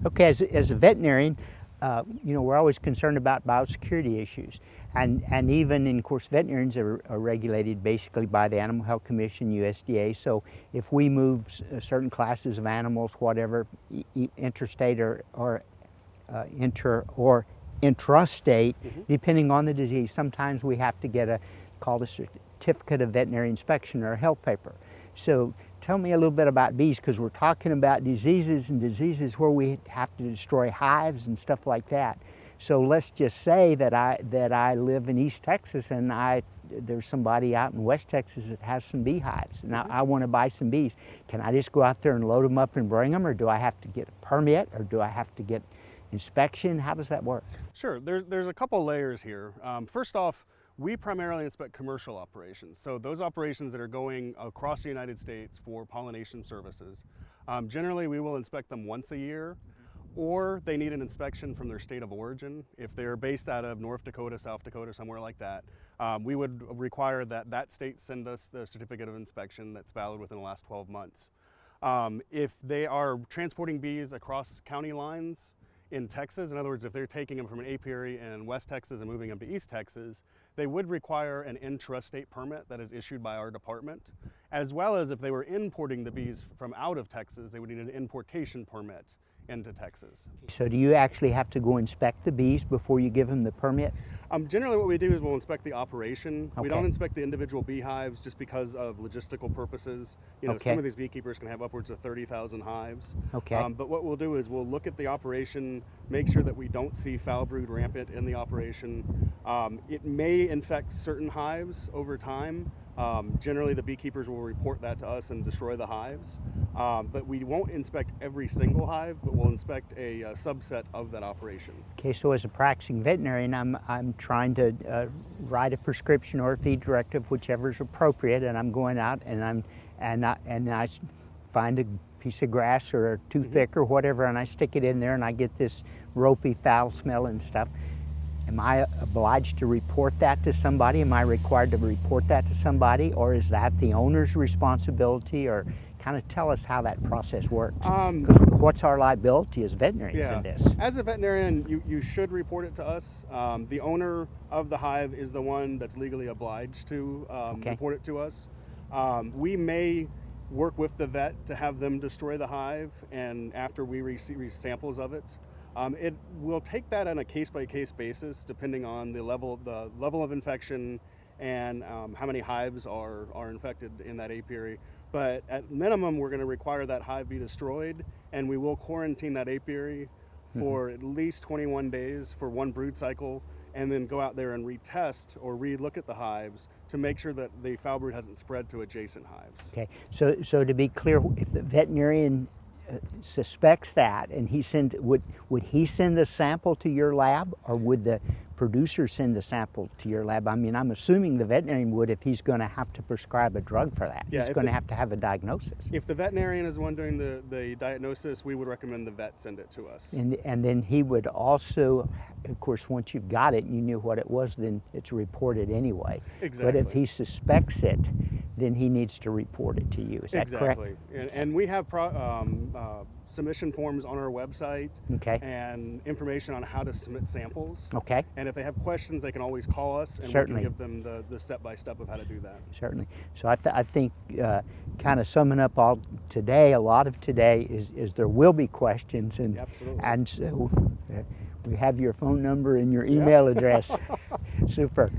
Okay, as a veterinarian, we're always concerned about biosecurity issues. And even, of course, veterinarians are regulated basically by the Animal Health Commission, USDA. So if we move certain classes of animals, whatever, interstate or intrastate, depending on the disease, sometimes we have to get called a certificate of veterinary inspection or a health paper. So tell me a little bit about bees, because we're talking about diseases where we have to destroy hives and stuff like that. So let's just say that I live in East Texas and there's somebody out in West Texas that has some beehives, and I want to buy some bees. Can I just go out there and load them up and bring them, or do I have to get a permit, or do I have to get inspection? How does that work? Sure, there's a couple layers here. First off, we primarily inspect commercial operations. So those operations that are going across the United States for pollination services. Generally, we will inspect them once a year, or they need an inspection from their state of origin. If they're based out of North Dakota, South Dakota, somewhere like that, we would require that state send us the certificate of inspection that's valid within the last 12 months. If they are transporting bees across county lines in Texas, in other words, if they're taking them from an apiary in West Texas and moving them to East Texas, they would require an intrastate permit that is issued by our department, as well as if they were importing the bees from out of Texas, they would need an importation permit into Texas. So do you actually have to go inspect the bees before you give them the permit? Generally what we do is we'll inspect the operation. Okay. We don't inspect the individual beehives just because of logistical purposes. Some of these beekeepers can have upwards of 30,000 hives. Okay. But what we'll do is we'll look at the operation, make sure that we don't see foul brood rampant in the operation. It may infect certain hives over time. Generally the beekeepers will report that to us and destroy the hives. But we won't inspect every single hive, but we'll inspect a subset of that operation. Okay, so as a practicing veterinarian, I'm trying to write a prescription or a feed directive, whichever is appropriate, and I'm going out and I find a piece of grass or a toothpick or whatever, and I stick it in there, and I get this ropey, foul smell and stuff. Am I obliged to report that to somebody? Am I required to report that to somebody, or is that the owner's responsibility? Or kind of tell us how that process works. Because what's our liability as veterinarians in this? As a veterinarian, you should report it to us. The owner of the hive is the one that's legally obliged to report it to us. We may work with the vet to have them destroy the hive, and after we receive samples of it, it will take that on a case-by-case basis, depending on the level of infection and how many hives are infected in that apiary. But at minimum, we're going to require that hive be destroyed, and we will quarantine that apiary for at least 21 days for one brood cycle, and then go out there and retest or re-look at the hives to make sure that the foul brood hasn't spread to adjacent hives. Okay, so to be clear, if the veterinarian suspects that, and would he send a sample to your lab, or would the producer send a sample to your lab? I mean, I'm assuming the veterinarian would, if he's going to have to prescribe a drug for that. Yeah, he's going to have a diagnosis. If the veterinarian is the one doing the diagnosis, we would recommend the vet send it to us. And then he would also, of course, once you've got it and you knew what it was, then it's reported anyway. Exactly. But if he suspects it, then he needs to report it to you. Is that correct? Exactly. And we have submission forms on our website, and information on how to submit samples. Okay. And if they have questions, they can always call us, and Certainly. we can give them the step-by-step of how to do that. Certainly. So I think kind of summing up all today, a lot of today is there will be questions, and Absolutely. And so we have your phone number and your email address. Super.